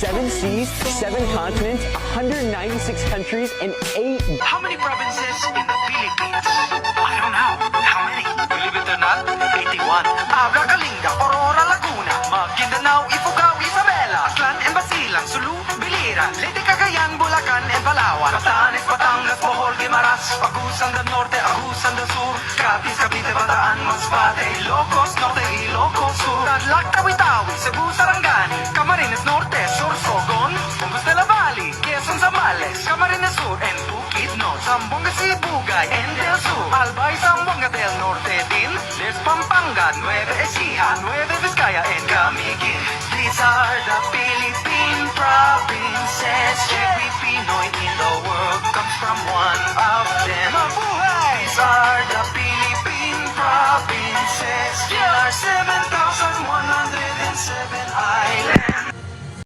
7 seas, 7 continents, 196 countries, and 8... How many provinces in the Philippines? I don't know. How many? Believe it or not, 81. Aga, Kalinga, Aurora, Laguna, Maguindanao, Ifugao, Isabela, Aklan, and Basilan, Sulu, Biliran, Leyte, Cagayan, Bulacan, and Palawan, Batanes, Batangas, Bohol, Guimaras, Agusan del Norte, Agusan del Sur, Capiz, Cavite, Bataan, Masbate, Ilocos, Norte, Ilocos Sur, Tarlac, Tawi-Tawi, Cebu, Sarangani, Camarines Norte, Sorsogon, Bumbos de la Valley, Quezon, Zambales, Camarines Sur, and Bukidnon, Zamboanga, Sibugay, and Del Sur, Albay, Zamboanga del Norte din, there's Pampanga, Nueva Ecija, Nueva Vizcaya, and Camiguin. These are the Philippine provinces. Every Pinoy in the world comes from one of them. Mabuhay! These are the Philippine provinces. There are 7,000